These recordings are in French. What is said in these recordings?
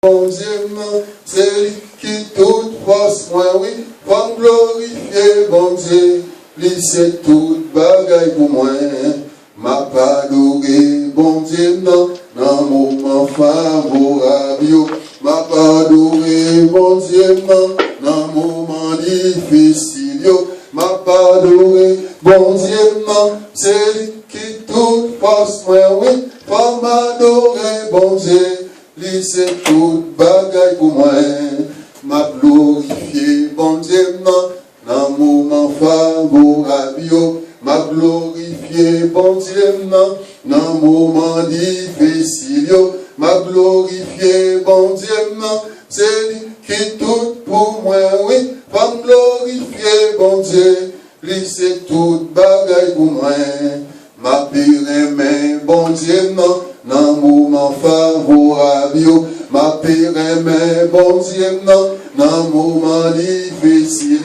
Bon Dieu, c'est lui qui toute force, moi, oui, pour me glorifier, bon Dieu, lui c'est toute bagaille pour moi, m'a pas adoré, bon Dieu, non, dans mon moment favorable, m'a pas adoré, bon Dieu, non, dans mon moment difficile, m'a pas adoré, bon Dieu, non, c'est lui qui toute force, moi, oui, pour m'adorer, bon Dieu, lui c'est toute bagaille pour moi, m'a glorifié, bon Dieu, non, dans moment favorable, m'a glorifié, bon Dieu, non, dans moment difficile, m'a glorifié, bon Dieu, non, c'est lui qui tout pour moi, oui, va me glorifier, bon Dieu, lui c'est toute bagaille pour moi, m'a pire mais bon Dieu, non, dans moment favorable, ma pire mais bon Dieu, non, dans moment difficile,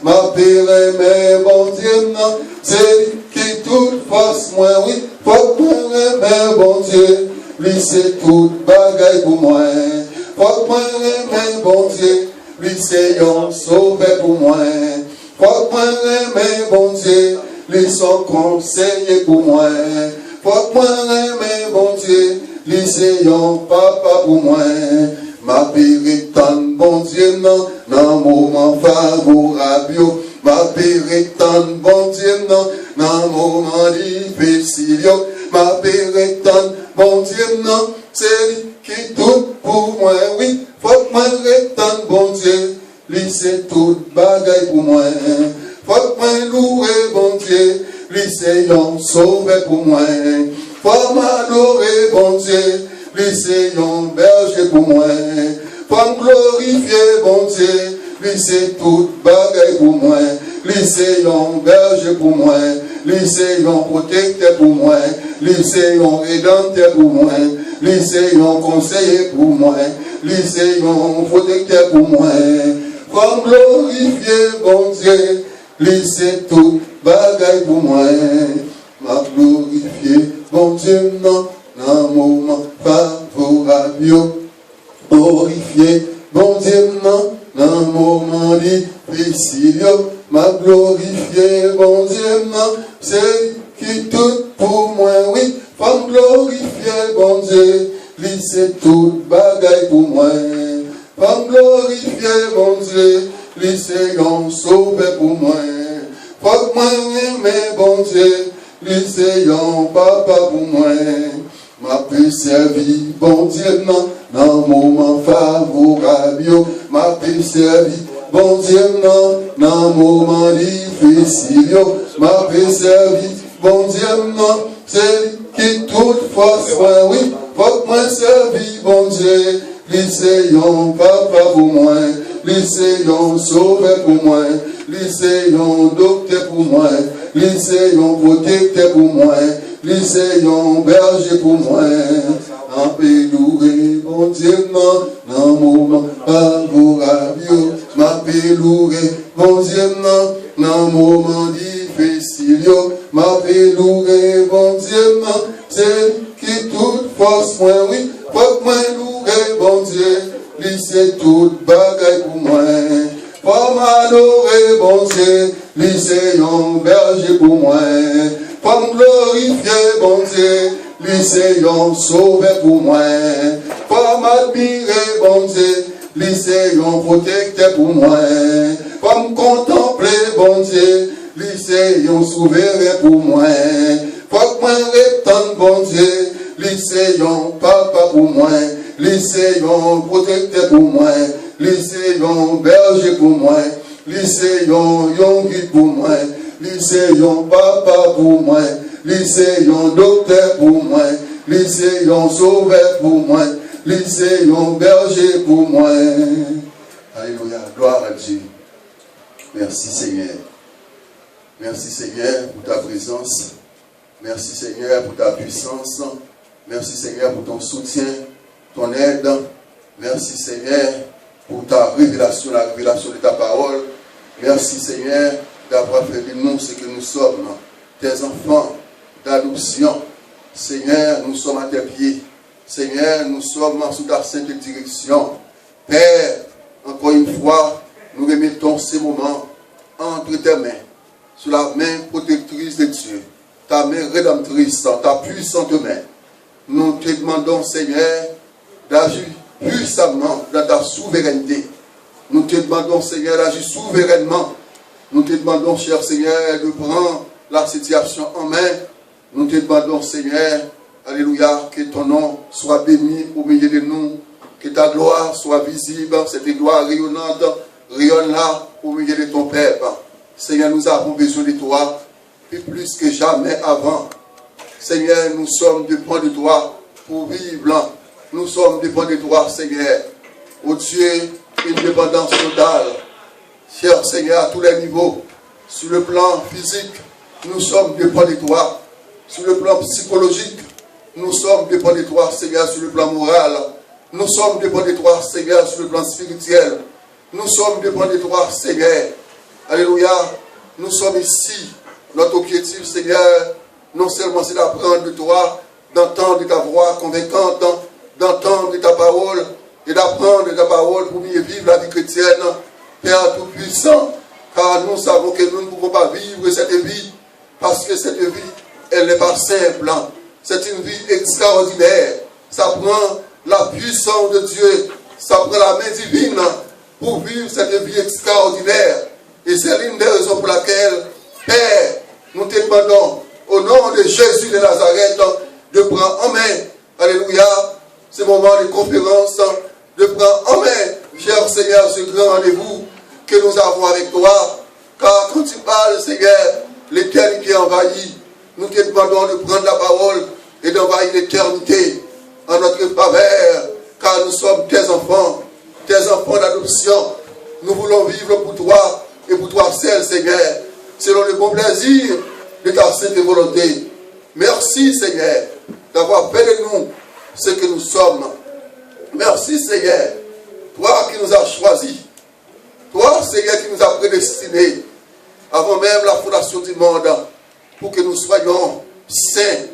ma pire mais bon Dieu, non, c'est lui qui toute force, moi, oui, faut que moi mais bon Dieu, lui c'est toute bagaille pour moi, faut que moi mais bon Dieu, lui c'est un sauveur pour moi, faut que moi mais bon Dieu, lui sont conseillers pour moi, faut que moi mais bon Dieu, lui c'est un papa pour moi, ma péritonne, bon Dieu, non, dans moment favorable, ma péritonne, bon Dieu, non, dans moment difficile, ma péritonne, bon Dieu, non, c'est lui qui tout pour moi, oui, faut que moi rétonne, bon Dieu, lui c'est toute bagaille pour moi, faut que moi louer, bon Dieu, lui c'est un sauveur pour moi, faut m'adorer, bon Dieu, lui c'est un berger pour moi, faut me glorifier, bon Dieu, lui c'est toute bagaille pour moi, lui c'est un berger pour moi, lui c'est un protecteur pour moi, lui c'est un rédempteur pour moi, lui c'est un conseiller pour moi, lui c'est un protecteur pour moi, faut me glorifier, bon Dieu, lui c'est toute bagaille pour moi, m'a glorifié, bon Dieu, non, dans moment favorable, glorifié, bon Dieu, non, dans moment difficile, m'a glorifié, bon Dieu, non, c'est qui tout pour moi, oui, faut me glorifier, bon Dieu, lui c'est toute bagaille pour moi, faut me glorifier, bon Dieu, lui c'est un sauveur pour moi, faut que moi aimer, bon Dieu, lui c'est un papa pour moi, m'a pu servir, bon Dieu, non, dans moment favorable, m'a pu servir, bon Dieu, non, dans moment difficile, m'a pu servir, bon Dieu, non, c'est qui toute force, moi, oui, faut que moi servir, bon Dieu, lui c'est un papa pour moi, lui c'est un sauveur pour moi, lui c'est un docteur pour moi, lui c'est un protecteur pour moi, lui c'est un berger pour moi, en paix loué, bon Dieu, non, dans moment favorable, ma paix loué, bon Dieu, non, dans moment difficile, ma paix loué, bon Dieu, non, c'est qui toute force, moi, oui, faut que moi loué, bon Dieu, lui c'est toute bagaille pour moi, faut m'adorer, bon Dieu, lui c'est un berger pour moi, faut me glorifier, bon Dieu, lui c'est un sauveur pour moi, faut m'admirer, bon Dieu, lui c'est un protecteur pour moi, faut me contempler, bon Dieu, lui c'est un souverain pour moi, faut que moi rétende, bon Dieu, lui c'est un papa pour moi, lui c'est un protecteur pour moi, lui c'est un berger pour moi, lui c'est un guide pour moi, lui c'est un papa pour moi, lui c'est un docteur pour moi, lui c'est un sauveur pour moi, lui c'est un berger pour moi. Alléluia, gloire à Dieu. Merci Seigneur. Merci Seigneur pour ta présence. Merci Seigneur pour ta puissance. Merci Seigneur pour ton soutien, ton aide. Merci Seigneur pour ta révélation, la révélation de ta parole. Merci Seigneur d'avoir fait de nous ce que nous sommes, tes enfants d'adoption. Seigneur, nous sommes à tes pieds. Seigneur, nous sommes sous ta sainte direction. Père, encore une fois, nous remettons ces moments entre tes mains, sous la main protectrice de Dieu, ta main rédemptrice, ta puissante main. Nous te demandons, Seigneur, d'agir puissamment dans ta souveraineté. Nous te demandons, Seigneur, d'agir souverainement. Nous te demandons, cher Seigneur, de prendre la situation en main. Nous te demandons, Seigneur, alléluia, que ton nom soit béni au milieu de nous, que ta gloire soit visible, cette gloire rayonnante, rayonne là au milieu de ton peuple. Seigneur, nous avons besoin de toi, plus que jamais avant. Seigneur, nous sommes dépendants de toi pour vivre. Nous sommes dépendants de toi, Seigneur. Oh Dieu, une dépendance totale. Cher Seigneur, à tous les niveaux, sur le plan physique, nous sommes dépendants de toi. Sur le plan psychologique, nous sommes dépendants de toi, Seigneur, sur le plan moral. Nous sommes dépendants de toi, Seigneur, sur le plan spirituel. Nous sommes dépendants de toi, Seigneur. Alléluia. Nous sommes ici. Notre objectif, Seigneur, non seulement c'est d'apprendre de toi, d'entendre ta voix convaincante, d'entendre ta parole et d'apprendre ta parole pour mieux vivre la vie chrétienne. Père Tout-Puissant, car nous savons que nous ne pouvons pas vivre cette vie parce que cette vie, elle n'est pas simple. C'est une vie extraordinaire. Ça prend la puissance de Dieu, ça prend la main divine pour vivre cette vie extraordinaire. Et c'est l'une des raisons pour laquelle, Père, nous te demandons, au nom de Jésus de Nazareth, de prendre en main, alléluia, ce moment de conférence, de prendre en main, cher Seigneur, ce grand rendez-vous que nous avons avec toi. Car quand tu parles, Seigneur, l'éternité envahit. Nous te demandons de prendre la parole et d'envahir l'éternité en notre faveur, car nous sommes tes enfants d'adoption. Nous voulons vivre pour toi et pour toi seul, Seigneur, selon le bon plaisir de ta sainte volonté. Merci, Seigneur, d'avoir fait de nous ce que nous sommes. Merci, Seigneur, toi qui nous as choisis, toi, Seigneur, qui nous as prédestinés avant même la fondation du monde, pour que nous soyons saints,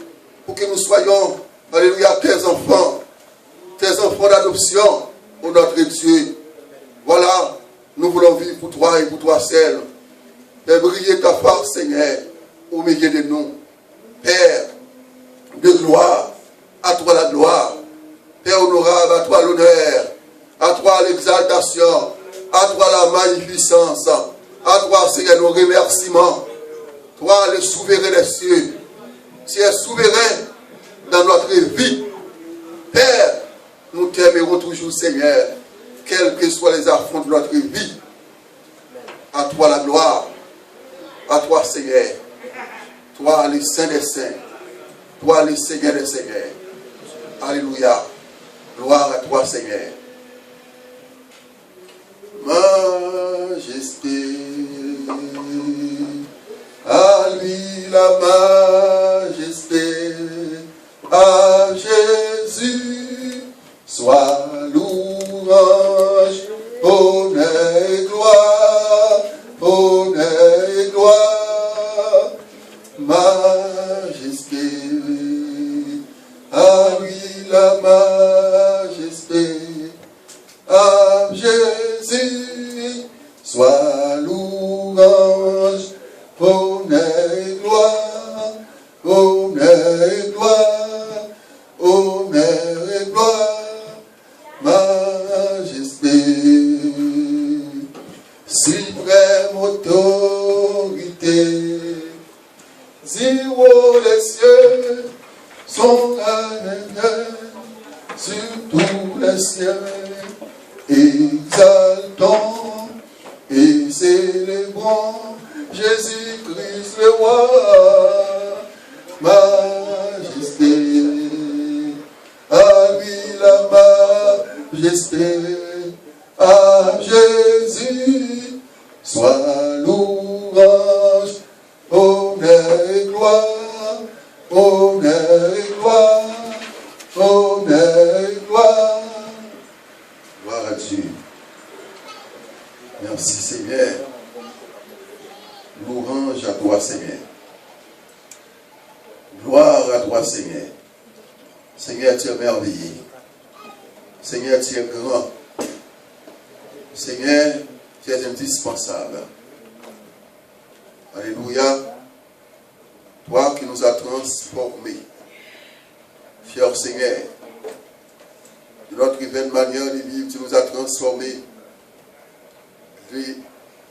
pour que nous soyons, alléluia, tes enfants d'adoption, ô notre Dieu. Voilà, nous voulons vivre pour toi et pour toi seul. Fais briller ta face, Seigneur, au milieu de nous. Père de gloire, à toi la gloire. Père honorable, à toi l'honneur, à toi l'exaltation, à toi la magnificence, à toi, Seigneur, nos remerciements. Toi, le souverain des cieux, tu es souverain dans notre vie. Père, nous t'aimerons toujours, Seigneur, quels que soient les affronts de notre vie. À toi la gloire, à toi, Seigneur, toi, le Saint des Saints, toi, le Seigneur des Seigneurs. Alléluia. Gloire à toi, Seigneur. Majesté, à lui la majesté, à Jésus, soit louange, honneur et gloire, honneur et gloire, majesté, à lui la majesté, à Jésus, soit louange, honneur et gloire, honneur et gloire, honneur et gloire, majesté, suprême autorité, zéro les cieux, son règne sur tous les cieux, exaltons et célébrons Jésus-Christ le roi, majesté, à lui la majesté, à Jésus, soit louange, honneur et gloire, honneur et gloire, honneur et gloire. Gloire à Dieu. Merci Seigneur. Louange à toi Seigneur. Gloire à toi Seigneur. Seigneur, tu es merveilleux. Seigneur, tu es grand. Seigneur, tu es indispensable. Alléluia. Toi qui nous as transformés. Cher Seigneur, de notre nouvelle manière de vivre, tu nous as transformés de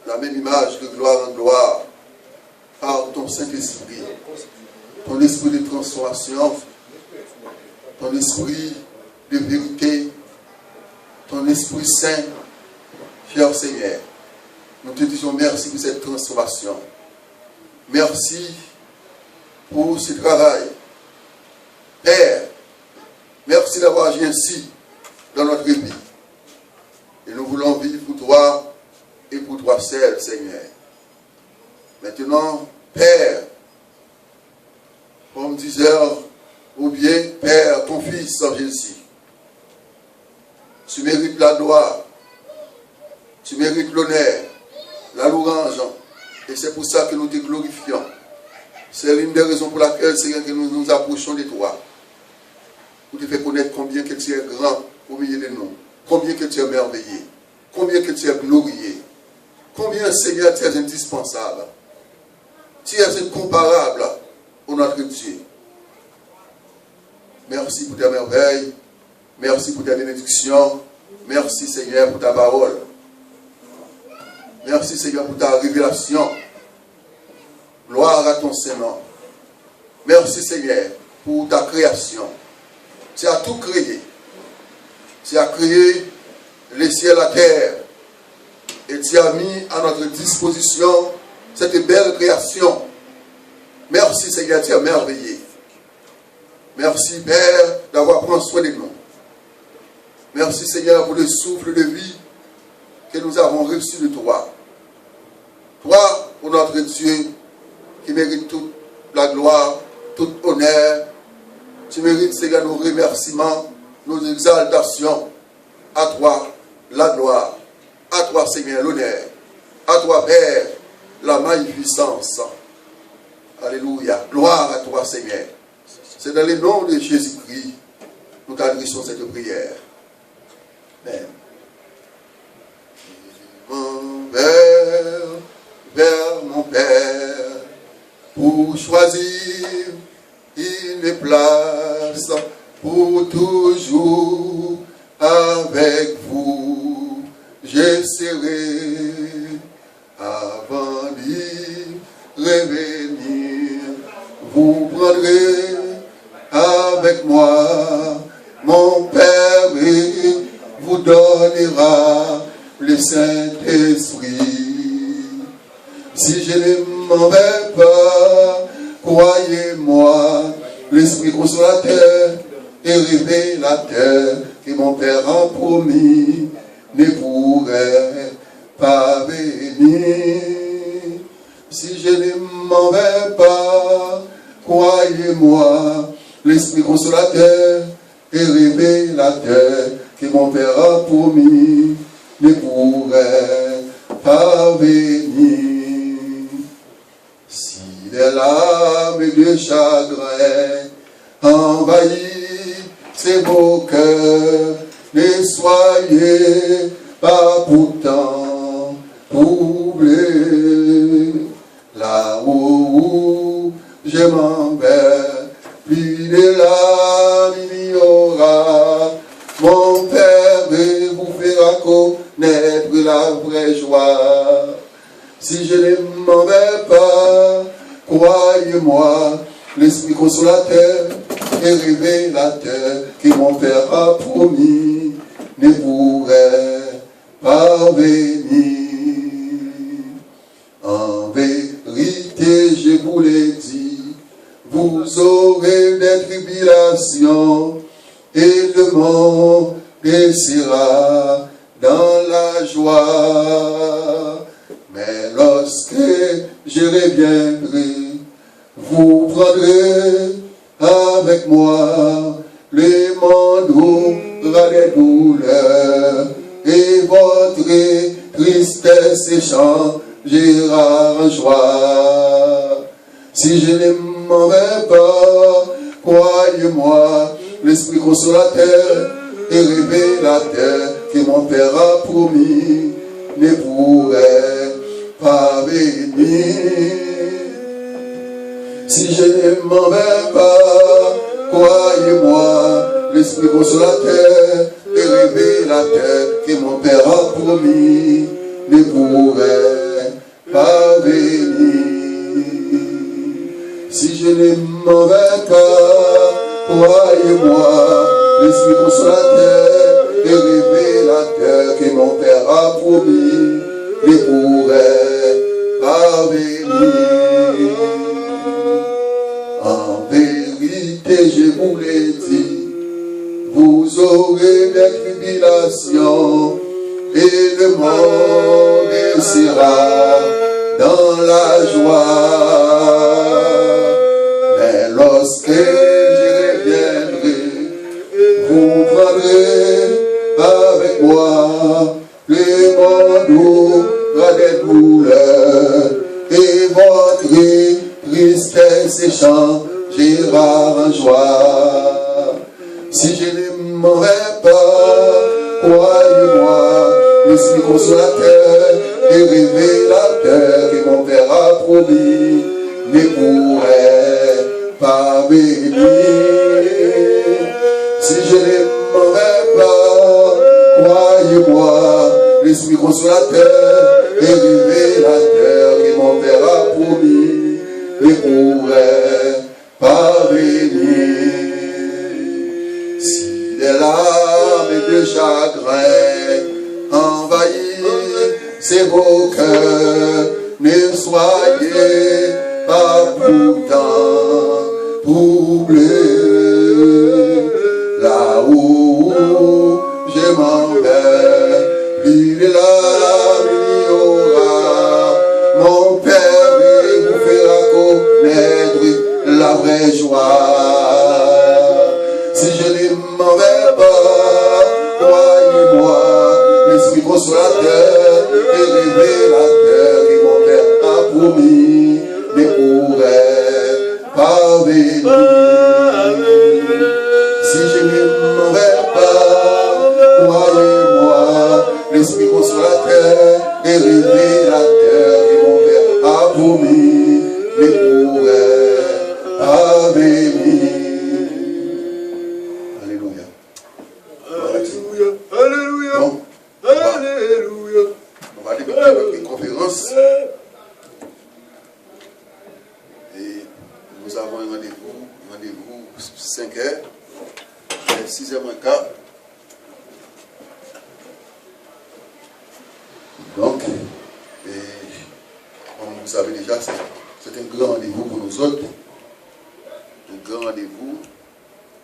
la même image de gloire en gloire par ton Saint-Esprit, ton esprit de transformation, ton esprit de vérité, ton esprit saint. Cher Seigneur, nous te disons merci pour cette transformation. Merci pour ce travail. Père, merci d'avoir agi ainsi dans notre vie. Et nous voulons vivre pour toi et pour toi seul, Seigneur. Maintenant, Père, comme disait, ou bien, Père, ton Fils en Jésus, tu mérites la gloire, tu mérites l'honneur, la louange, et c'est pour ça que nous te glorifions. C'est l'une des raisons pour laquelle, Seigneur, que nous nous approchons de toi. Pour te faire connaître combien que tu es grand au milieu de nous, combien que tu es merveilleux, combien que tu es glorieux, combien, Seigneur, tu es indispensable. Tu es incomparable au notre Dieu. Merci pour ta merveille, merci pour ta bénédiction, merci, Seigneur, pour ta parole. Merci, Seigneur, pour ta révélation. Gloire à ton Seigneur. Merci, Seigneur, pour ta création. Tu as tout créé. Tu as créé les ciels, la terre. Et tu as mis à notre disposition cette belle création. Merci, Seigneur, tu es merveilleux. Merci, Père, d'avoir pris soin de nous. Merci, Seigneur, pour le souffle de vie que nous avons reçu de toi. Toi, pour notre Dieu, qui mérite toute la gloire, tout honneur. Tu mérites, Seigneur, nos remerciements, nos exaltations. À toi, la gloire. À toi, Seigneur, l'honneur. À toi, Père, la magnificence. Alléluia. Gloire à toi, Seigneur. C'est dans le nom de Jésus-Christ nous t'adressons cette prière. Amen. Vers mon Père, pour choisir une place pour toujours avec vous. Je serai avant d'y revenir. Vous prendrez avec moi mon Père et vous donnera le Saint-Esprit. Si je ne m'en vais pas, croyez-moi, l'Esprit consolateur et révélateur que mon Père a promis ne pourrait pas venir. Si je ne m'en vais pas, croyez-moi, l'Esprit consolateur et révélateur que mon Père a promis ne pourrait pas venir. Si les larmes de chagrin envahissent vos cœurs, ne soyez pas pourtant troublés. Là où je m'en vais, plus de larmes il y aura. Mon Père vous fera connaître la vraie joie. Si je ne m'en vais pas, croyez-moi, l'Esprit consolateur et révélateur que mon Père a promis ne pourrait pas venir. En vérité, je vous l'ai dit, vous aurez des tribulations et le monde sera dans la joie. Mais lorsque je reviendrai, vous prendrez avec moi, le monde aura des douleurs et votre tristesse changera en joie. Si je ne m'en vais pas, croyez-moi, l'Esprit consolateur et révélateur que mon Père a promis ne pourrait pas venir. Si je ne m'en vais pas, croyez-moi, l'Esprit consolateur et révélateur que mon Père a promis ne pourrait pas venir. Si je ne m'en vais pas, croyez-moi, l'Esprit consolateur et révélateur que mon Père a promis ne pourrait pas venir. En vérité, je vous l'ai dit, vous aurez des tribulations et le monde sera dans la joie. Mais lorsque je reviendrai, vous prendrez avec moi le monde aura des douleurs et votre tristesse changera en joie. Si je ne m'en vais pas, croyez-moi, l'Esprit consolateur et révélateur que mon Père a promis ne pourrait pas venir. Si je ne m'en vais pas, croyez-moi, l'Esprit consolateur et révélateur que mon Père a promis ne pourrait pas venir. Si des larmes et de chagrin envahissent vos cœurs, ne soyez pas pourtant troublés. Là où je m'en vais, plus de larmes il y aura. Mon Père vous fera connaître la vraie joie. Si je ne m'en vais pas, croyez-moi, l'Esprit consolateur et révélateur que mon Père a promis ne pourrait pas venir. Si je ne m'en vais pas, croyez-moi, l'Esprit consolateur et révélateur que mon Père a promis ne pourrait pas venir. Alléluia. Alléluia. Alléluia. Donc, alléluia. On va débuter une conférence. Et nous avons un rendez-vous 5h, 6h15. Donc, comme vous savez déjà, c'est un grand rendez-vous pour nous autres. Un grand rendez-vous,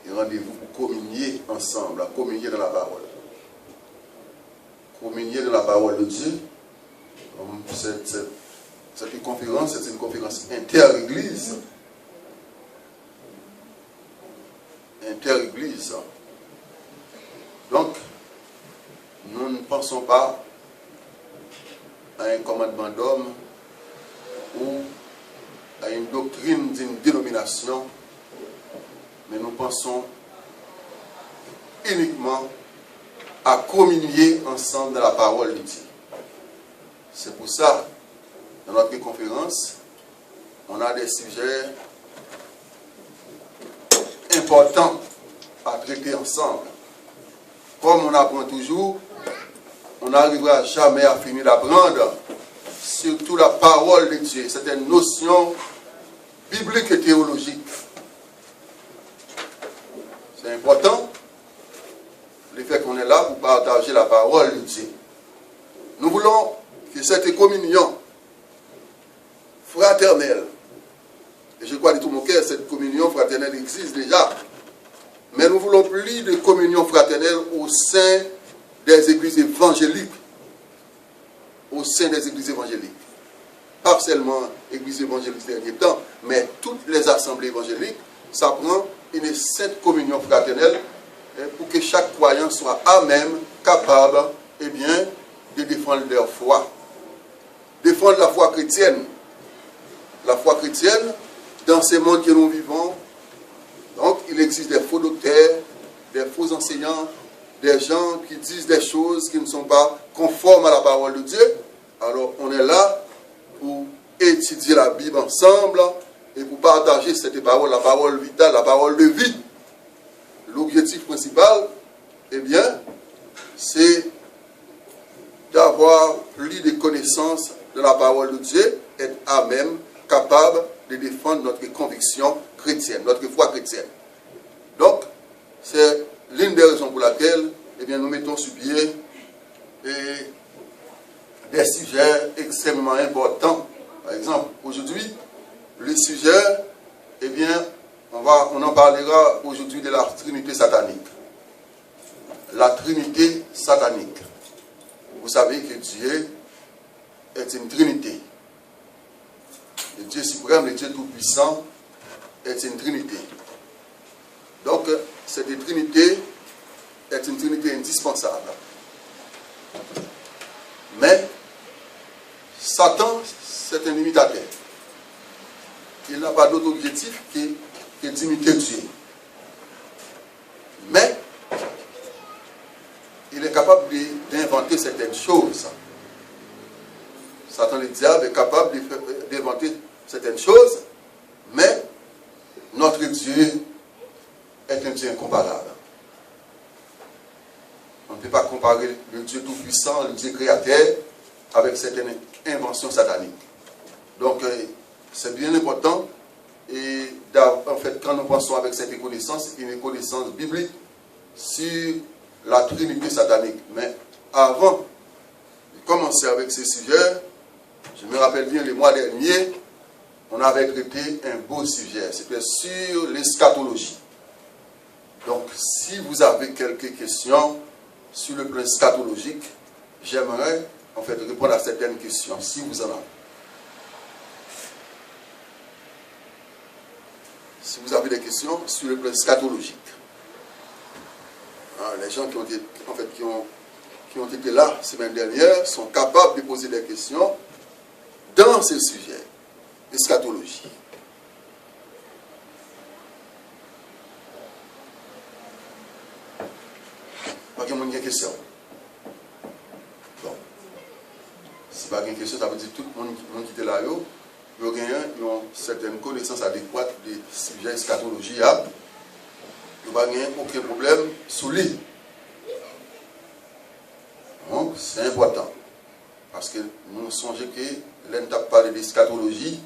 un rendez-vous pour communier ensemble, communier dans la parole. Communier dans la parole de Dieu. Cette conférence, c'est une conférence inter-église. Inter-église. Donc, nous ne pensons pas à un commandement d'homme ou à une doctrine d'une dénomination, mais nous pensons uniquement à communier ensemble dans la parole de Dieu. C'est pour ça, dans notre conférence, on a des sujets importants à traiter ensemble. Comme on apprend toujours, on n'arrivera jamais à finir d'apprendre, surtout la parole de Dieu, certaines notions bibliques et théologiques. C'est important, le fait qu'on est là pour partager la parole de Dieu. Nous voulons que cette communion fraternelle, et je crois de tout mon cœur, cette communion fraternelle existe déjà, mais nous voulons plus de communion fraternelle au sein des églises évangéliques. Au sein des églises évangéliques. Pas seulement l'église évangélique des derniers temps, mais toutes les assemblées évangéliques, ça prend une sainte communion fraternelle pour que chaque croyant soit à même, capable, eh bien, de défendre leur foi. Défendre la foi chrétienne. La foi chrétienne, dans ce monde que nous vivons, donc il existe des faux docteurs, faux enseignants, des gens qui disent des choses qui ne sont pas conformes à la parole de Dieu. Alors on est là pour étudier la Bible ensemble et pour partager cette parole, la parole vitale, la parole de vie. L'objectif principal, eh bien, c'est d'avoir plus de connaissances de la parole de Dieu, être à même capable de défendre notre conviction chrétienne, notre foi chrétienne. Donc, c'est l'une des raisons pour laquelle eh bien, nous mettons sur pied des sujets extrêmement importants. Par exemple, aujourd'hui, le sujet, eh bien, on en parlera aujourd'hui de la Trinité satanique. La Trinité satanique. Vous savez que Dieu est une Trinité. Le Dieu suprême, le Dieu tout-puissant est une Trinité. Donc, cette Trinité est une Trinité indispensable. Mais, Satan, c'est un imitateur. Il n'a pas d'autre objectif que d'imiter Dieu. Mais, il est capable d'inventer certaines choses. Satan, le diable, est capable d'inventer certaines choses, mais notre Dieu est un Dieu incomparable. On ne peut pas comparer le Dieu tout-puissant, le Dieu créateur, avec certaines inventions sataniques. Donc, c'est bien important. Et en fait, quand nous pensons avec cette connaissance, une connaissance biblique sur la Trinité satanique. Mais avant de commencer avec ce sujet, je me rappelle bien, le mois dernier, on avait traité un beau sujet. C'était sur l'eschatologie. Donc, si vous avez quelques questions sur le plan eschatologique, j'aimerais en fait répondre à certaines questions, si vous en avez. Si vous avez des questions sur le plan eschatologique. Les gens qui ont été là la semaine dernière sont capables de poser des questions dans ce sujet, eschatologie. Pas qu'il y ait une question. Bon. Si pas une question, ça veut dire que tout le monde qui était là, ils ont certaines connaissances adéquates des sujets eschatologie. Il n'y a pas aucun problème sous lui. Donc, c'est important. Parce que nous songeons que l'un t'a parlé d'eschatologie.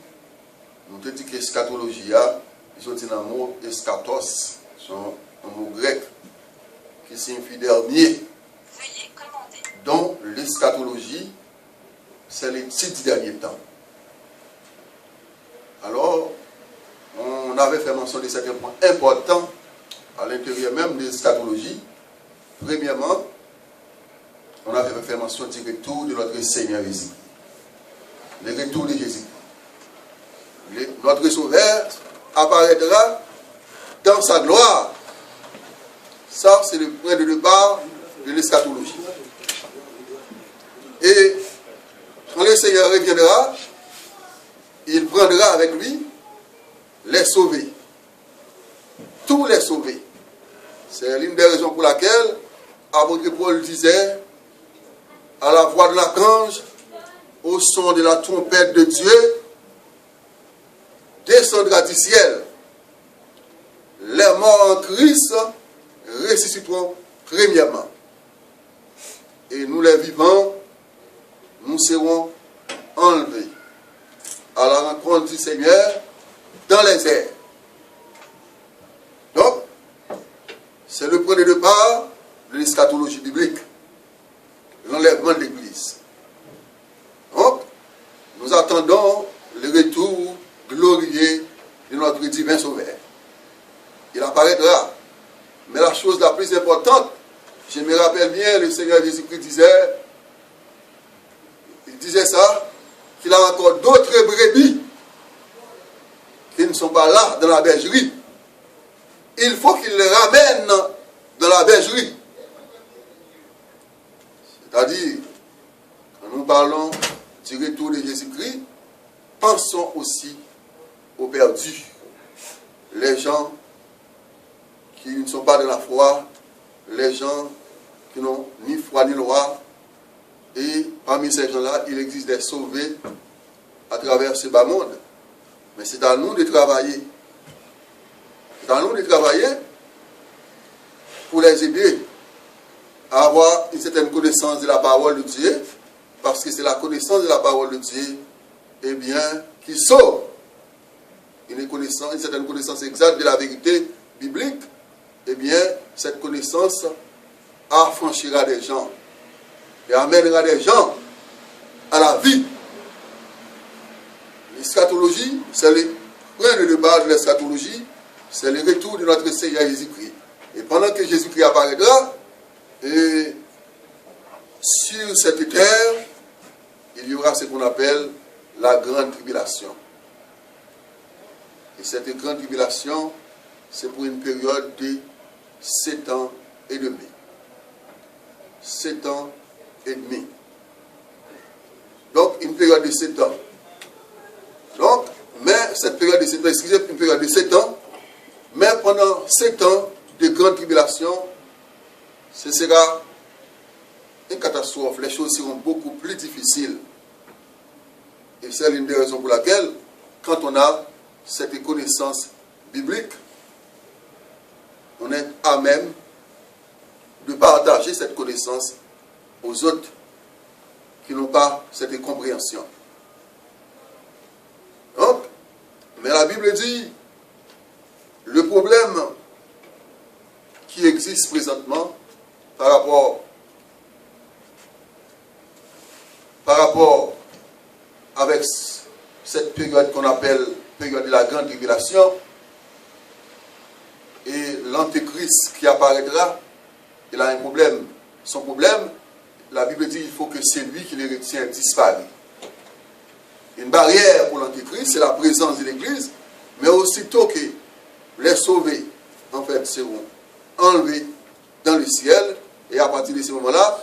Nous te dit que l'eschatologie, ils ont dit un mot eschatos, c'est un mot grec qui signifie dernier. Veuillez commander. Donc, l'eschatologie, c'est l'étude du dernier temps. Alors, on avait fait mention de certains points importants à l'intérieur même de l'eschatologie. Premièrement, on avait fait mention du retour de notre Seigneur Jésus. Le retour de Jésus. Notre Sauveur apparaîtra dans sa gloire. Ça, c'est le point de départ de l'eschatologie. Et quand le Seigneur reviendra, il prendra avec lui les sauvés. Tous les sauvés. C'est l'une des raisons pour laquelle l'apôtre Paul disait, à la voix de l'archange, au son de la trompette de Dieu, descendra du ciel. Les morts en Christ ressusciteront premièrement. Et nous les vivants, nous serons enlevés à la rencontre du Seigneur dans les airs. Donc, c'est le point de départ de l'eschatologie biblique, l'enlèvement de l'Église. Donc, nous attendons le retour glorieux de notre divin Sauveur. Il apparaîtra. Mais la chose la plus importante, je me rappelle bien, le Seigneur Jésus-Christ disait ça, qu'il a encore d'autres brebis qui ne sont pas là dans la bergerie. Il faut qu'il les ramène dans la bergerie. C'est-à-dire, quand nous parlons du retour de Jésus-Christ, pensons aussi aux perdus, les gens qui ne sont pas de la foi les gens qui n'ont ni foi ni loi. Et parmi ces gens-là, il existe des sauvés à travers ce bas monde. Mais c'est à nous de travailler. C'est à nous de travailler pour les aider à avoir une certaine connaissance de la parole de Dieu, parce que c'est la connaissance de la parole de Dieu, eh bien, qui sauve. Une certaine connaissance exacte de la vérité biblique, eh bien, cette connaissance affranchira des gens et amènera des gens à la vie. L'eschatologie, c'est le point de base de l'eschatologie, c'est le retour de notre Seigneur Jésus-Christ. Et pendant que Jésus-Christ apparaîtra, et sur cette terre, il y aura ce qu'on appelle la grande tribulation. Et cette grande tribulation, c'est pour une période de 7 ans et demi. 7 ans et demi. Donc, une période de 7 ans. Donc, mais cette période de 7 ans, excusez, une période de 7 ans, mais pendant 7 ans de grande tribulation, ce sera une catastrophe. Les choses seront beaucoup plus difficiles. Et c'est l'une des raisons pour laquelle, quand on a cette connaissance biblique, on est à même de partager cette connaissance aux autres qui n'ont pas cette compréhension. Donc, mais la Bible dit, le problème qui existe présentement par rapport avec cette période qu'on appelle période de la grande tribulation et l'antéchrist qui apparaîtra, il a un problème. Son problème, la Bible dit, il faut que celui qui les retient disparaisse. Une barrière pour l'antéchrist, c'est la présence de l'Église, mais aussitôt que les sauvés, en fait, seront enlevés dans le ciel, et à partir de ce moment-là,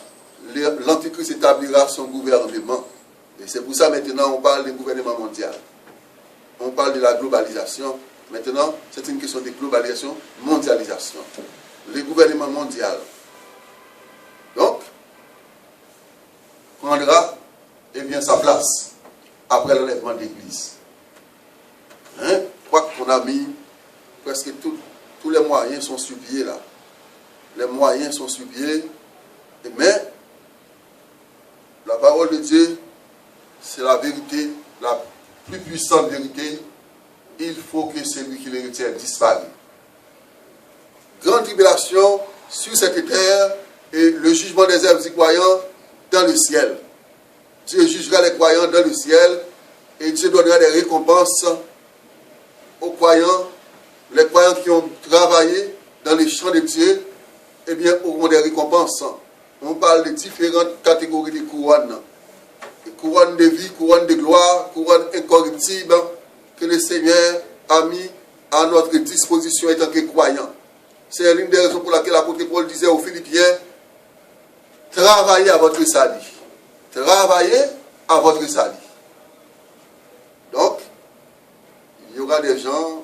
l'antéchrist établira son gouvernement. Et c'est pour ça maintenant on parle du gouvernement mondial. On parle de la globalisation. Maintenant, c'est une question de globalisation, mondialisation. Le gouvernement mondial, donc, prendra eh bien, sa place après l'enlèvement de l'Église. Hein? Quoi qu'on a mis, presque tous les moyens sont sur pied là. Les moyens sont sur pied, mais la parole de Dieu, c'est la vérité, la plus puissante vérité. Il faut que celui qui les retient disparaisse. Grande tribulation sur cette terre et le jugement des œuvres des croyants dans le ciel. Dieu jugera les croyants dans le ciel et Dieu donnera des récompenses aux croyants. Les croyants qui ont travaillé dans les champs de Dieu, eh bien, auront des récompenses. On parle de différentes catégories de couronnes. Couronne de vie, couronne de gloire, couronne incorruptible que le Seigneur a mis à notre disposition en tant que croyants. C'est l'une des raisons pour laquelle l'apôtre Paul disait aux Philippiens, travaillez à votre salut. Travaillez à votre salut. Donc, il y aura des gens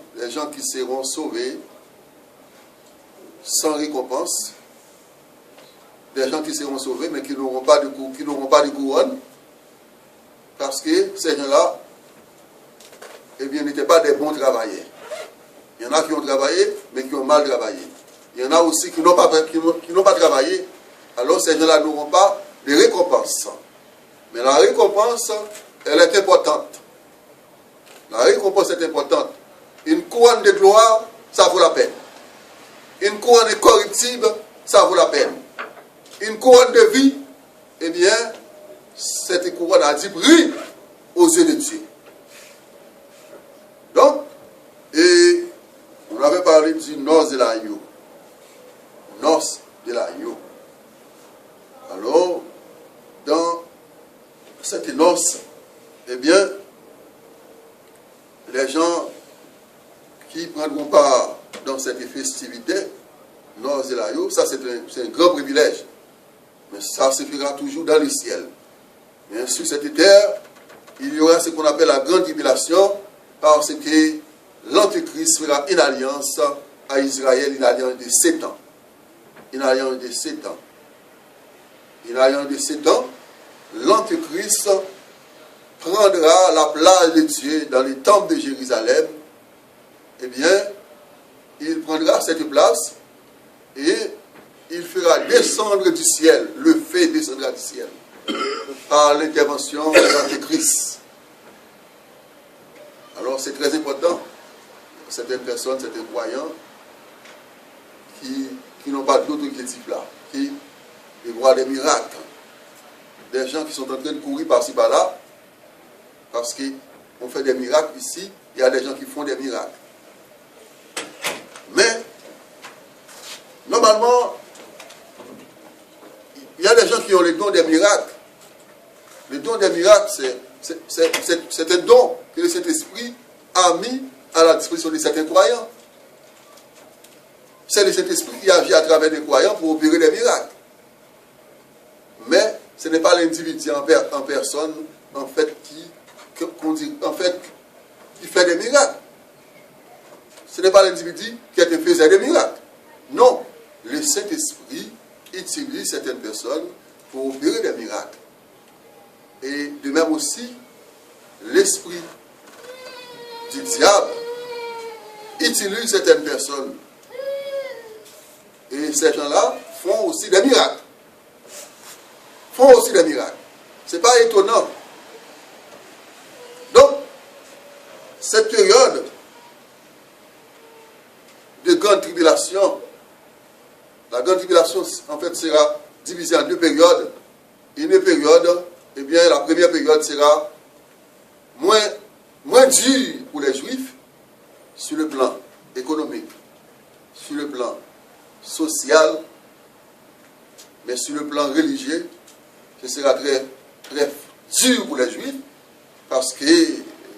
qui seront sauvés sans récompense, des gens qui seront sauvés mais qui n'auront pas de couronne, parce que ces gens-là, eh bien, n'étaient pas des bons travailleurs. Il y en a qui ont travaillé, mais qui ont mal travaillé. Il y en a aussi qui n'ont pas travaillé, alors ces gens-là n'auront pas de récompense. Mais la récompense, elle est importante. La récompense est importante. Une couronne de gloire, ça vaut la peine. Une couronne incorruptible, ça vaut la peine. Une couronne de vie, eh bien, cette couronne a du prix aux yeux de Dieu. Donc, et on avait parlé du noce de l'agneau. Noce de l'agneau. Alors, dans cette noce, eh bien, les gens qui prendront part dans cette festivité, noce de l'agneau, ça c'est un grand privilège. Mais ça se fera toujours dans le ciel. Mais sur cette terre, il y aura ce qu'on appelle la grande tribulation, parce que l'Antéchrist fera une alliance à Israël, une alliance de 7 ans. il n'a rien de 7 ans. Il n'a rien de 7 ans. L'Antéchrist prendra la place de Dieu dans les temples de Jérusalem. Eh bien, il prendra cette place et il fera descendre du ciel, le feu descendra du ciel par l'intervention de l'Antéchrist. Alors c'est très important. Certaines personnes, certains croyants qui n'ont pas d'autre objectif là, qui voient des miracles. Des gens qui sont en train de courir par-ci par-là, parce qu'on fait des miracles ici, il y a des gens qui font des miracles. Mais, normalement, il y a des gens qui ont le don des miracles. Le don des miracles, c'est un don que le Saint-Esprit a mis à la disposition de certains croyants. C'est le Saint-Esprit qui agit à travers des croyants pour opérer des miracles. Mais ce n'est pas l'individu en personne, en fait, qui fait des miracles. Ce n'est pas l'individu qui faisait des miracles. Non, le Saint-Esprit utilise certaines personnes pour opérer des miracles. Et de même aussi, l'esprit du diable utilise certaines personnes. Et ces gens-là font aussi des miracles. Ce n'est pas étonnant. Donc, cette période de grande tribulation, la grande tribulation, en fait, sera divisée en 2 périodes. Une période, eh bien, la première période sera moins dure pour les Juifs sur le plan économique, sur le plan social, mais sur le plan religieux, ce sera très, très dur pour les Juifs, parce que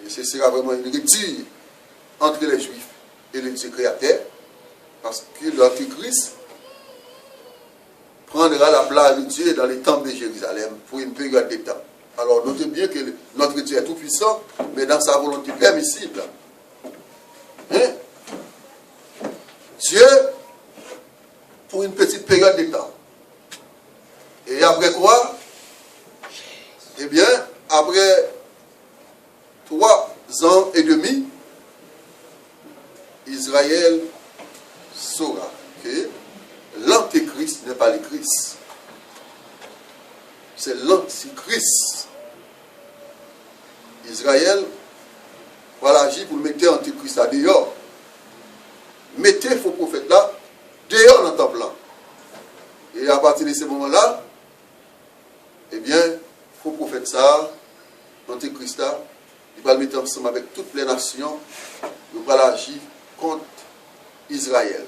ce sera vraiment une rupture entre les Juifs et le Dieu créateur, parce que l'Antéchrist prendra la place de Dieu dans les temples de Jérusalem pour une période de temps. Alors, notez bien que notre Dieu est tout puissant, mais dans sa volonté permissible. Hein? Dieu, pour une petite période de temps. Et après quoi? Eh bien, après 3 ans et demi, Israël saura que l'Antéchrist n'est pas le Christ. C'est l'Antichrist. Israël va agir pour mettre l'Antéchrist à dehors. Mettez faux prophètes là, dehors dans le temple là. Et à partir de ce moment-là, eh bien, faux prophète ça, l'Antéchrist là, il va le mettre ensemble avec toutes les nations, il va agir contre Israël.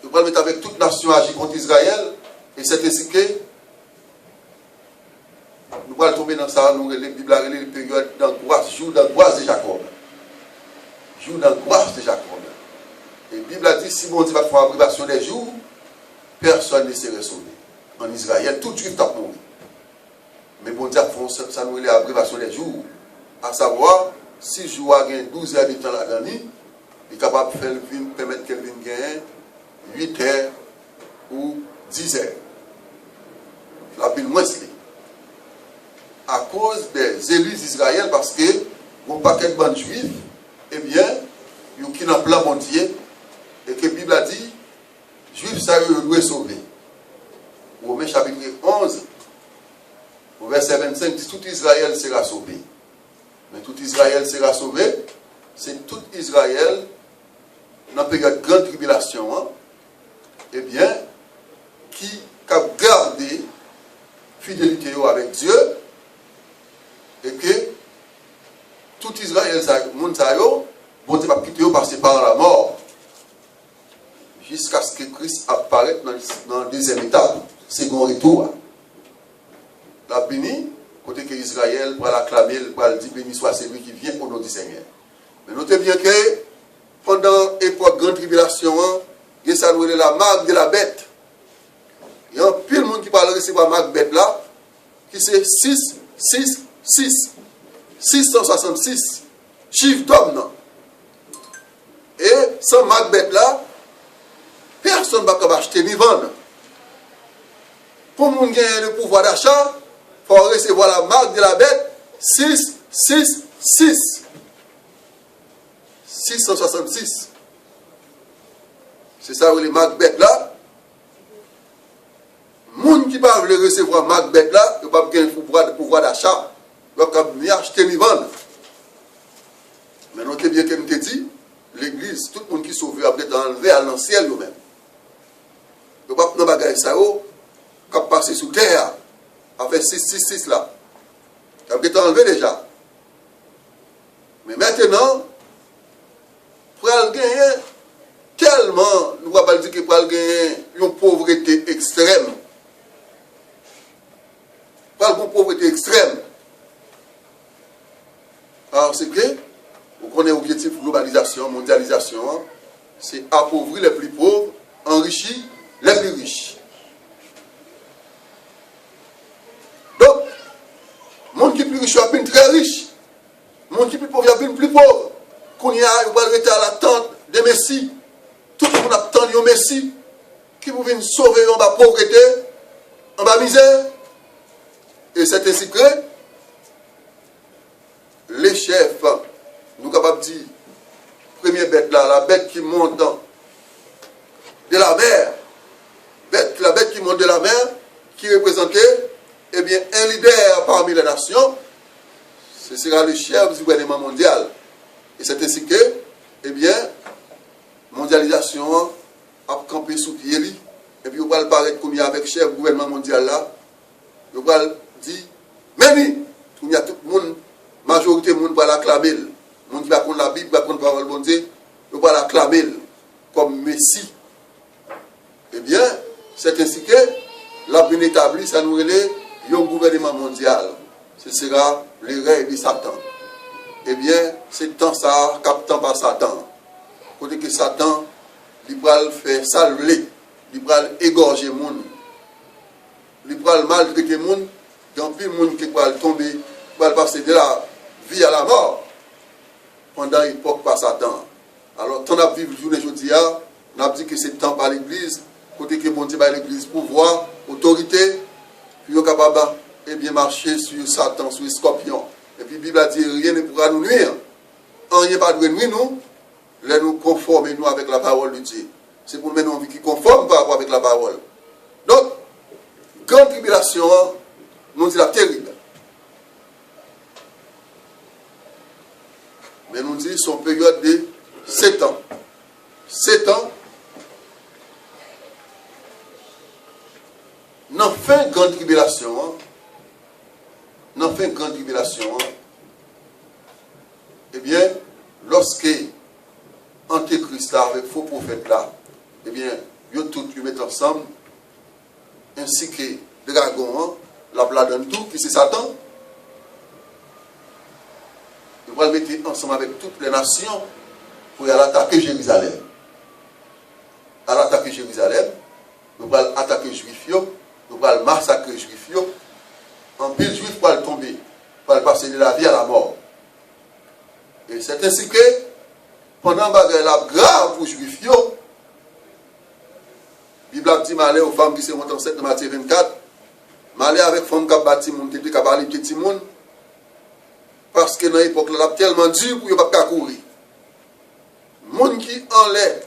Il va le mettre avec toutes les nations agir contre Israël, et c'est ainsi que nous allons tomber dans ça, nous, la Bible a une période d'angoisse, jour d'angoisse de Jacob. Jour d'angoisse de Jacob. Et la Bible a dit, si mon Dieu va faire la privation des jours, personne ne sera sauvé. En Israël, tout juif t'a mouru. Mais bon Dieu a fait ça, nous, la privation des jours. À savoir, si je vois 12 heures de temps là-dedans, il est capable de permettre qu'elle vienne gagner 8 heures ou 10 heures. La Bible moins à cause des élus d'Israël, parce que mon paquet de bandes juifs, eh bien, il y a qui n'a plan mondial, et que la Bible a dit, juifs, ça doit sauver. Romains chapitre 11, au verset 25, dit tout Israël sera sauvé. Mais tout Israël sera sauvé, c'est tout Israël, dans la période de grande tribulation, hein, eh bien, qui a gardé fidélité avec Dieu, et que tout Israël, monde ça yo, bon Dieu va quitter passer par la mort, jusqu'à ce que Christ apparaisse dans la deuxième étape, second retour. La béni, côté que Israël va l'acclamer, va le dire béni soit celui qui vient au nom du Seigneur. Mais notez bien que pendant l'époque grande tribulation, il y a ça la marque de la bête. Il y a un pile de monde qui parle de recevoir la marque bête là, qui c'est 666 chiffre d'homme. Et sans marque bête là, personne ne va acheter ni vendre. Pour nous gagner le pouvoir d'achat, il faut recevoir la marque de la bête 666. 666. C'est ça où les marques bêtes là. Les gens qui ne peuvent pas recevoir la marque bête là, ils ne peuvent pas gagner le pouvoir d'achat. Ils ne peuvent pas ni acheter ni vendre. Mais notez bien que nous te dit, l'église, tout le monde qui est sauvé a été enlevé à l'ancien lui-même. Il ne peut pas prendre bagage ça, qui a passé sous terre, avec 666 là. Il a été enlevé déjà. Mais maintenant, pour gagner, tellement, nous ne pouvons pas dire que pour gagner une pauvreté extrême. Pour une pauvreté extrême. Alors c'est que, vous connaissez l'objectif globalisation, mondialisation, c'est appauvrir les plus pauvres, enrichir les plus riches. Donc, le monde qui est plus riche est très riche. Le monde qui est plus pauvre est plus pauvre. Qu'on y a, il va rester à l'attente des messies. Tout le monde attend un messie qui vous vient sauver en bas pauvreté, en bas misère. Et c'est ainsi que les chefs, nous sommes capables de dire, première bête là, la bête qui monte de la mer, la bête qui monte de la mer, qui représentait eh bien, un leader parmi les nations, ce sera le chef du gouvernement mondial. Et c'est ainsi que, eh bien, mondialisation a campé sous pied, et puis on va le paraître comme il y a avec le chef du gouvernement mondial là, on va le dire, mais il y a tout le monde, majorité du monde va l'acclamer. Le monde qui va prendre la Bible, va prendre la parole de Dieu, on va l'acclamer comme Messie. Eh bien, c'est ainsi que la bien établie, ça nous relève un gouvernement mondial. Ce sera le règne de Satan. Eh bien, c'est temps ça, captant par Satan. Côté que Satan, il va faire salver, il va égorger le monde. Il va maltraiter le monde. Il y a plus de monde qui va tomber, qui va passer de la vie à la mort pendant l'époque par Satan. Alors, tant qu'on vivre le jour d'aujourd'hui, on a dit que c'est temps par l'Église, côté que bon Dieu par l'Église, pouvoir, autorité, puis on est capable de bien marcher sur Satan, sur les scorpions. Et puis la Bible a dit rien ne pourra nous nuire. Rien ne pourra nous nuire, nous conformer nous avec la parole de Dieu. C'est pour nous mettre en vie qui conforme par rapport avec la parole. Donc, grande tribulation, nous dit la terrible. Mais nous dit son période de 7 ans. 7 ans. Dans fin grande tribulation, eh bien, lorsque Antéchrist là, avec faux prophètes là, eh bien, ils tous ils mettent ensemble, ainsi que le dragon, la blague tout, qui c'est Satan. Ils vont le mettre ensemble avec toutes les nations pour aller attaquer Jérusalem. À l'attaquer Jérusalem, nous allons attaquer les Juifs, nous allons massacrer les Juifs. En pile Juif pour tomber, pour passer de la vie à la mort. Et c'est ainsi que, pendant que la grave pour les Juifs, la Bible a dit malheur aux femmes qui se montent enceinte de Matthieu 24, malheur avec les femmes qui ont bâti le monde, qui ont parlé de petit monde, parce que dans l'époque, là, tellement dur pour ne pas courir. Les gens qui en l'air,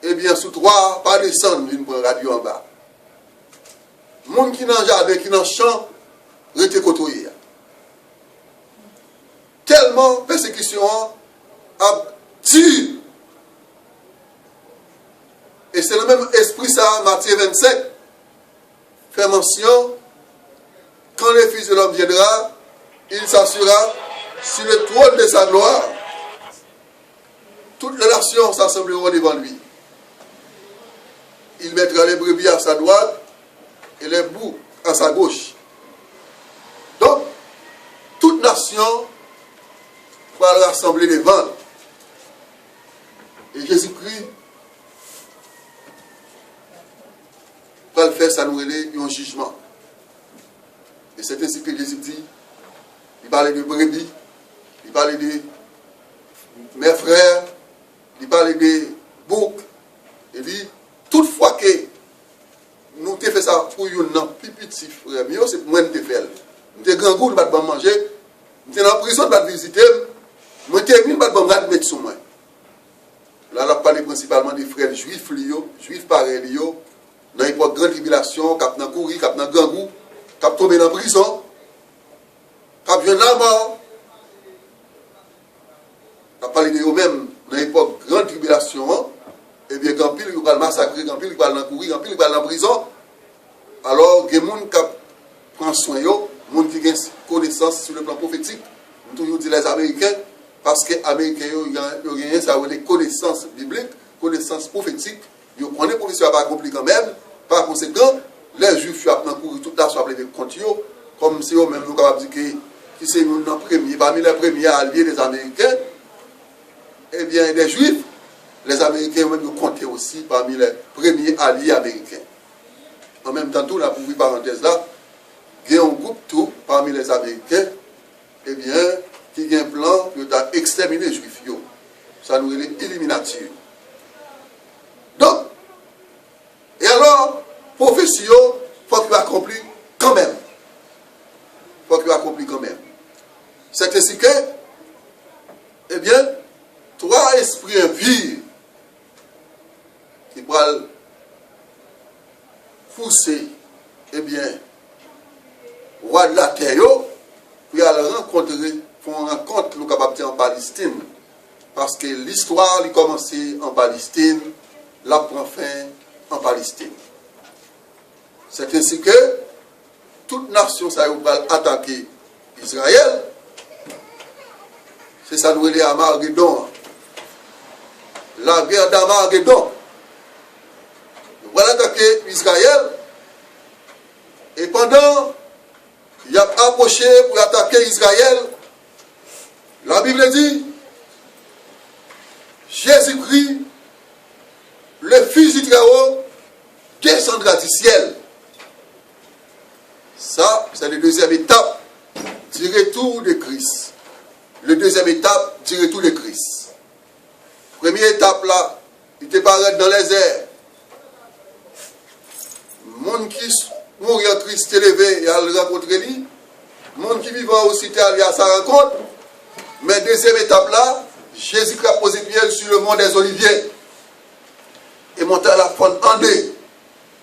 eh bien, sous trois, pas descendre, viennent pour radio en bas. Les gens qui dans le jardin, qui dans le champ, restent côtoyés. Tellement persécution a dur. Et c'est le même esprit, ça, Matthieu 25, fait mention, quand le Fils de l'homme viendra, il s'assurera sur le trône de sa gloire. Toutes les nations s'assembleront devant lui. Il mettra les brebis à sa droite et les boucs à sa gauche. Donc, toute nation va le rassembler devant. Et Jésus-Christ va le faire, ça nous relève un jugement. Et c'est ainsi que Jésus dit, il parlait de brebis, il parlait de mes frères, il parlait de boucs, et Il dit, toutefois que nous avons fait ça pour un plus petit frère, c'est pour moi que nous avons fait. Nous avons grand goût de manger, nous sommes en prison de visiter, nous avons mis de mettre sur moi. Là, on a parlé principalement des frères juifs, juifs pareils, dans l'époque de grande tribulation, qui ont couru, qui ont grand goût, qui ont tombé dans la prison, qui ont vu la mort. On a parlé de eux-mêmes dans l'époque de grande tribulation, et bien, quand pile, ils vont massacrer, quand pile, ils vont courir, quand pile, ils vont en prison. Alors, il y a des gens qui prennent soin, des gens qui ont connaissance sur le plan prophétique. Nous toujours dit les Américains, parce que les Américains, ils ont des connaissances bibliques, connaissances prophétiques. Ils connaissent que la prophétie n'est pas accomplie quand même. Par conséquent, les Juifs ont couru toute la soirée de compte, comme si eux-mêmes nous capables de dire que c'est nous parmi les premiers alliés des Américains. Eh bien, les Juifs, les Américains même comptent aussi parmi les premiers alliés américains. En même temps, tout là, pour une parenthèse là, il y a un groupe tout parmi les Américains, eh bien, qui a un plan pour exterminer les Juifs. Ça nous est éliminature. Donc, et alors, prophétie, il faut qu'il accomplit quand même. Il faut qu'il accomplit quand même. C'est ainsi que, eh bien, trois esprits impurs qui pourraient pousser, eh bien, roi de la terre, pour aller rencontrer, pour rencontre nous capables en Palestine. Parce que l'histoire a commencé en Palestine, la prend fin en Palestine. C'est ainsi que toute nation va attaquer Israël. C'est ça nous est à Armageddon. La guerre d'Armageddon. Nous allons attaquer Israël. Et pendant il a approché pour attaquer Israël, la Bible dit, Jésus-Christ, le Fils du Très-Haut, descendra du ciel. Ça, c'est la deuxième étape du retour de Christ. La deuxième étape du retour de Christ. Première étape là, il était paraît dans les airs. Monde qui mourit en Christ élevé et a rencontré lui. Monde qui vivant aussi allé à sa rencontre. Mais deuxième étape là, Jésus-Christ a posé pied sur le mont des Oliviers. Et monté à la fronde en deux.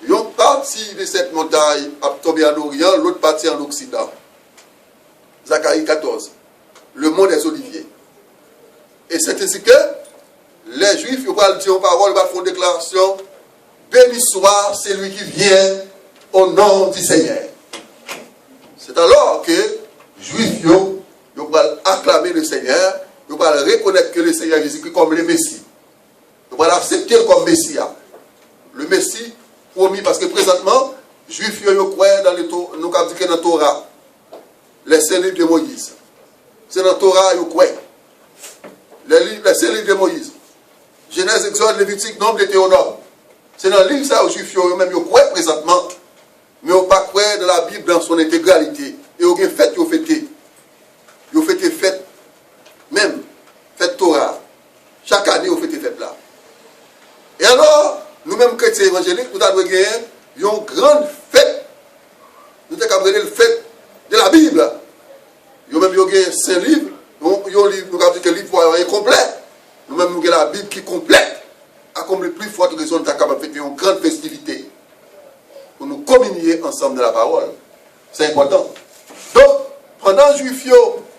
Une partie de cette montagne a tombé en Orient, l'autre partie en Occident. Zacharie 14. Le mont des Oliviers. Et c'est ainsi que les Juifs, ils vont dire en parole, ils vont faire une déclaration. Béni soit celui qui vient au nom du Seigneur. C'est alors que les Juifs, ils vont acclamer le Seigneur, ils vont reconnaître que le Seigneur Jésus-Christ comme le Messie. Ils vont l'accepter comme Messie. Le Messie promis, parce que présentement, les Juifs, ils croient dans le Torah, les 5 livres de Moïse. C'est dans le Torah, ils croient. Les 5 livres de Moïse. Genèse, Exode, Lévitique, Nombre, Deutéronome. C'est dans le livre ça, aux Juifs, eux-mêmes, ils croient présentement, mais ils ne pas croire dans la Bible dans son intégralité. Et ils ont fait, ils ont fêté. Ils ont fait des fêtes, même, fête Torah. Chaque année, ils ont fait des fêtes là. Et alors, nous-mêmes, chrétiens évangéliques, nous avons gagné une grande fête. Nous avons gagné la fête de la Bible. Nous même gagné 5 livres. Nous avons dit que le livre est complet. Nous-mêmes, nous avons la Bible qui est complète. À comme le plus forte raison, nous avons fait une grande festivité. Pour nous communier ensemble de la parole. C'est important. Donc, pendant que les Juifs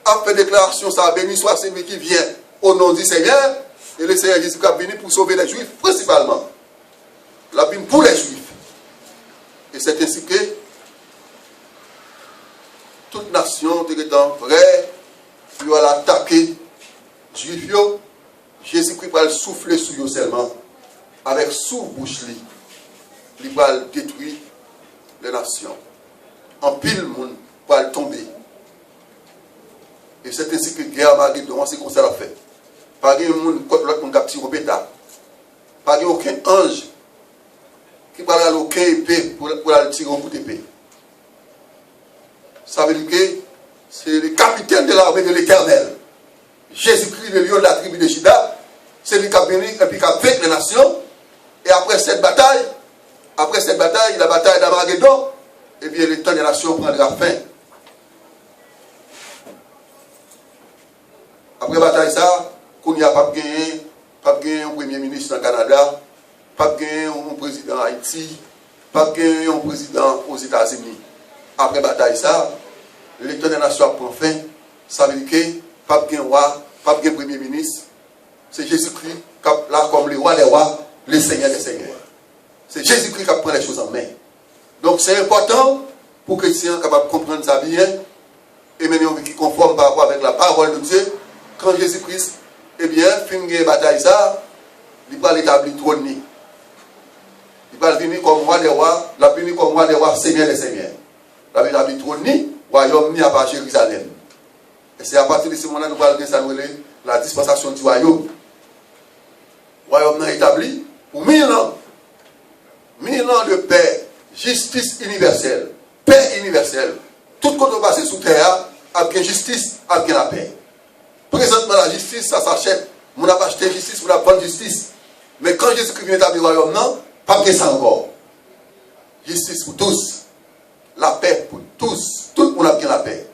a fait déclaration, ça a béni soit celui qui vient au nom du Seigneur. Et le Seigneur Jésus a venu pour sauver les Juifs, principalement. La Bible pour les Juifs. Et c'est ainsi que toute nation étant vraie, il va l'attaquer. Juifs, Jésus-Christ va le souffler sur eux seulement. Avec sous bouche, il va détruire les nations. En pile, monde va tomber. Et c'est ainsi que guerre Armageddon, c'est comme ça la fait. Pas de monde qui a tiré au pétard. Pas aucun ange qui va aller aucun épée pour aller tirer un coup d'épée. Ça veut dire que c'est le capitaine de l'armée de l'Éternel. Jésus-Christ, le lion de la tribu de Juda, c'est lui qui a béni et puis qui a vaincu les nations. Et après cette bataille, la bataille d'Armageddon, eh bien, le temps des nations prendra fin. Après la bataille, ça, qu'on n'y a pas gagné un premier ministre au Canada, pas gagné un président en Haïti, pas gagné un président aux États-Unis. Après la bataille, ça, le temps des nations prend fin. Ça veut dire que pas gagné roi, pas gagné premier ministre. C'est Jésus-Christ qui là comme le roi des rois, le Seigneur des seigneurs. C'est Jésus-Christ qui prend les choses en main. Donc c'est important pour que les chrétiens soient capables de comprendre ça bien et maintenant qui conforme par rapport avec la parole de Dieu. Quand Jésus-Christ, eh bien, finit la bataille, ça, il va l'établir trône. Il va venir comme roi des rois, il va venir comme roi des rois, Seigneur des seigneurs. Il va établir trône, royaume ni à part Jérusalem. Et c'est à partir de ce moment-là que nous allons saluer la dispensation du royaume. Le royaume est établi pour 1000 ans. 1000 ans de paix, justice universelle, paix universelle. Tout ce qu'on passe sous terre, avec justice, avec la paix. Présentement, la justice, ça s'achète. On n'a pas acheté justice, on n'a pas de justice. Mais quand Jésus-Christ vient établir le royaume, non, pas que ça encore. Justice pour tous. La paix pour tous. Tout le monde a bien la paix.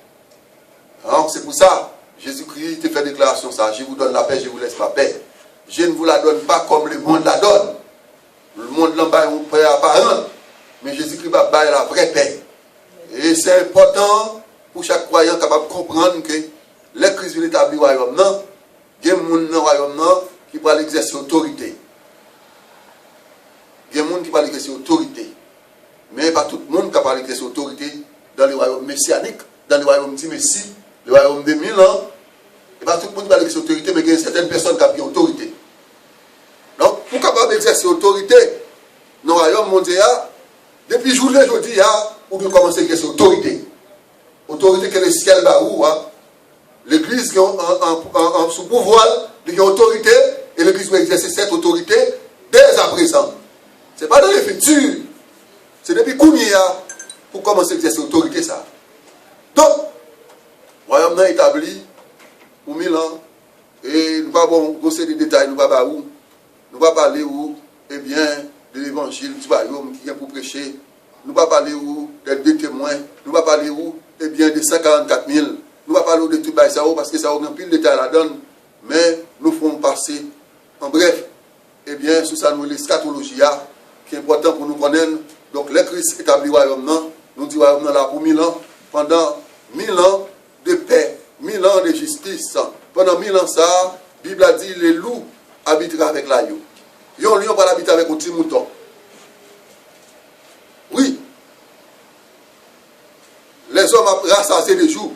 Donc c'est pour ça, Jésus-Christ te fait déclaration ça. Je vous donne la paix, je vous laisse la paix. Je ne vous la donne pas comme le monde la donne. Le monde l'envoie une paix apparente. Mais Jésus-Christ va donner la vraie paix. Et c'est important pour chaque croyant capable de comprendre que les Christ vient établir le royaume, non, il y a des gens dans le royaume qui peuvent exercer autorité. Il y a des gens qui peuvent exercer autorité. Mais pas tout le monde qui peut exercer autorité dans le royaume messianique, dans le royaume du Messie, le royaume de 1000 ans. Et pas tout le monde qui peut exercer autorité, mais il y a certaines personnes qui ont autorité. Donc, pour capable d'exercer autorité dans le royaume mondial, depuis le jour d'aujourd'hui, on peut commencer à exercer autorité. Autorité que le ciel va où, l'Église qui est sous pouvoir, qui a autorité, et l'Église va exercer cette autorité dès à présent. Ce n'est pas dans le futur. C'est depuis Kounia pour commencer à exercer l'autorité, ça. Donc, le royaume est établi pour 1000 ans. Et nous ne pouvons pas brosser des détails, nous ne pouvons pas où. Nous ne pouvons pas parler où, eh bien, de l'évangile du royaume qui vient pour prêcher. Nous ne pouvons pas parler où des témoins. Nous ne pouvons pas parler où, eh bien, de 144 000. Nous ne pouvons pas parler de tout ça parce que ça a pile de détails là-dedans. Mais nous ferons passer, en bref, eh bien, sous ça, nous l'eschatologie, qui est important pour nous connaître. Donc, le Christ établit le royaume, nous disons royaume là pour 1000 ans, pendant 1000 ans de paix, 1000 ans de justice. Pendant 1000 ans, ça, la Bible a dit, les loups habiteront avec l'agneau. Et on va habiter avec un petit mouton. Oui. Les hommes ont rassasié les jours.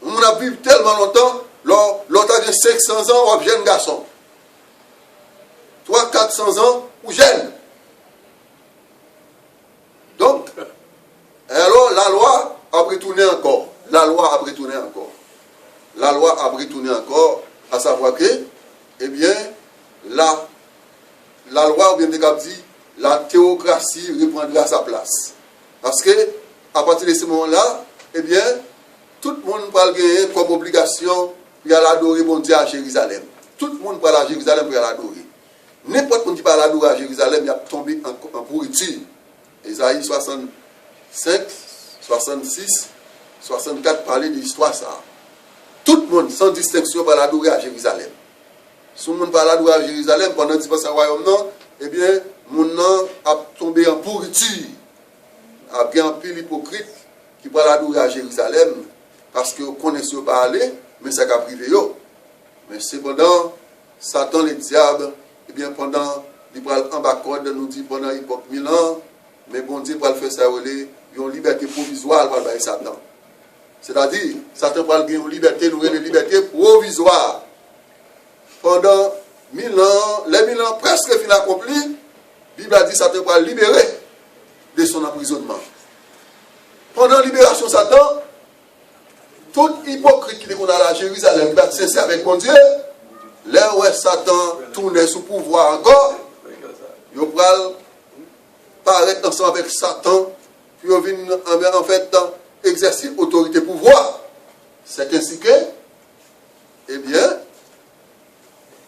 On a vécu tellement longtemps, l'autre a 500 ans, on est jeune garçon. 300-400 ans, ou jeune. Donc, alors la loi a retourné encore. La loi a retourné encore. La loi a retourné encore, à savoir que, eh bien, la loi, ou bien dit, la théocratie reprendra sa place. Parce que, à partir de ce moment-là, eh bien, tout le monde va gagner comme obligation pour aller adorer mon Dieu à Jérusalem. Tout le monde va aller à Jérusalem pour aller adorer. N'importe qui va aller adorer à Jérusalem, il a tombé en pourriture. Ésaïe 65, 66, 64 parlait de l'histoire ça. Tout le monde, sans distinction, va aller adorer à Jérusalem. Si tout le monde va aller adorer à Jérusalem pendant 10 ans au royaume, eh bien, mon nom a tombé en pourriture. Il y a bien un pile hypocrite qui va aller adorer à Jérusalem parce que vous connaissez pas aller, mais ça a privé. Mais cependant, Satan, le diable, eh bien, pendant, il va en bas code, nous dit pendant l'époque 1000 ans, mais bon Dieu va le faire ça, il y a une liberté provisoire pour le Satan. C'est-à-dire, Satan va avoir une liberté, nous avons une liberté provisoire. Pendant 1000 ans, les 1000 ans presque fin accomplis, la Bible a dit que Satan va libérer de son emprisonnement. Pendant la libération de Satan, tout hypocrite qui est à Jérusalem, qui va sincère avec mon Dieu, là où Satan tourne sous pouvoir encore, il va paraître ensemble avec Satan, puis il vient en fait exercer autorité pouvoir. C'est ainsi que, eh bien,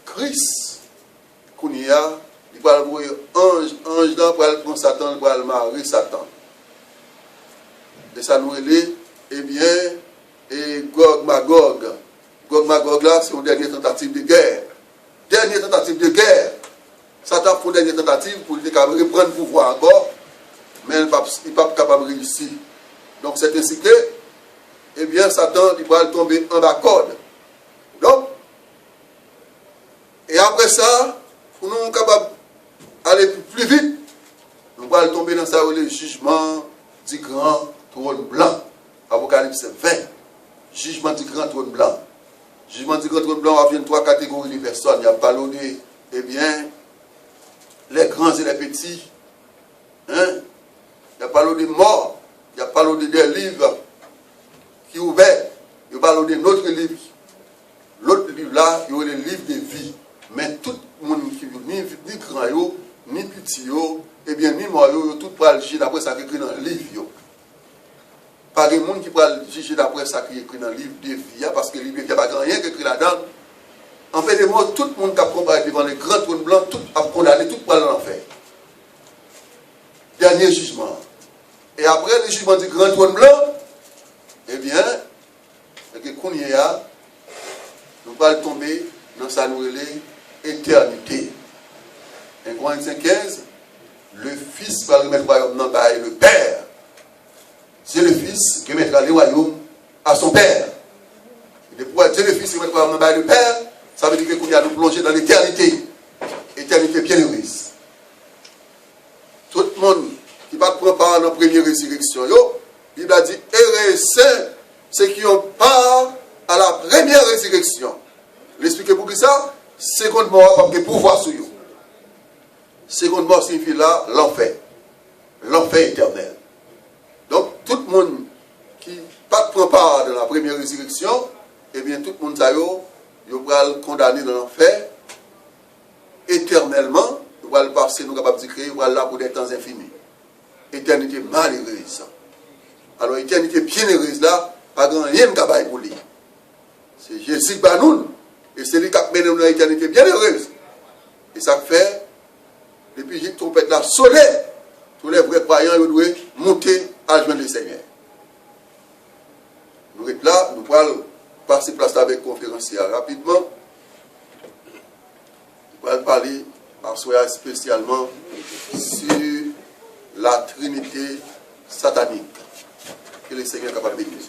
Christ, Kounia, va envoyer ange là pour prendre Satan, pour aller marier Satan. Et ça nous est, eh bien, et Gog Magog. Gog Magog là, c'est une dernière tentative de guerre. Dernière tentative de guerre. Satan fait une dernière tentative pour reprendre le pouvoir encore, mais il n'est pas capable de réussir. Donc c'est ainsi que, eh bien, Satan il va tomber en bas corde. Donc, et après ça, pour nous être capables d'aller plus vite, nous allons tomber dans ça, le jugement du grand trône blanc. Apocalypse 20. Jugement du grand trône blanc. Jugement du grand trône blanc, on vient de 3 catégories de personnes. Il y a parlé de, eh bien, les grands et les petits. Hein? Il y a parlé de morts. Il y a parlé de des livres qui sont ouverts. Il y a parlé de notre livre. L'autre livre là, il y a le livre de vie. Mais tout le monde qui veut, ni grand, ni petit, eh bien, ni mort, tout peut agir d'après ça qui est écrit dans le livre. Pas de monde qui peut juger d'après ça qui est écrit dans le livre de vie, parce que le livre de vie, il n'y a pas rien qui est écrit là-dedans. En fait, tout le monde qui a combattu devant les grands trônes blancs, tout a condamné, tout pour aller en enfer. Dernier jugement. Et après le jugement du grand trône blanc, eh bien, nous allons tomber dans sa nouvelle éternité. 1 Corinthiens 15, le Fils va remettre le royaume dans le Père. C'est le Fils qui mettra le royaume à son Père. Et pour Dieu le Fils qui mettra le royaume dans le Père, ça veut dire que nous allons nous plonger dans l'éternité. Éternité bienheureuse. Tout le monde qui va prendre part dans la première résurrection, la Bible a dit, heureux ceux qui ont part à la première résurrection. L'expliquer pour qui ça? Seconde mort a pas de pouvoir sur eux. Seconde mort signifie là l'enfer. L'enfer éternel. Donc, tout le monde qui pas prend part dans la première résurrection, eh bien, tout le monde il va le condamner dans l'enfer éternellement. Il va le passer, nous capables de créer, il va là pour des temps infinis. Éternité malheureuse. Alors, éternité bienheureuse là, pas grand rien de pour lui. C'est Jésus qui nous. Et c'est lui qui a mené dans l'éternité bienheureuse. Et ça fait, depuis que trompette la sonné, tous les vrais croyants doivent monter à joindre le Seigneur. Nous sommes là, nous allons passer place avec le conférencier rapidement. Nous allons parler spécialement sur la Trinité satanique. Que le Seigneur est capable de bénir.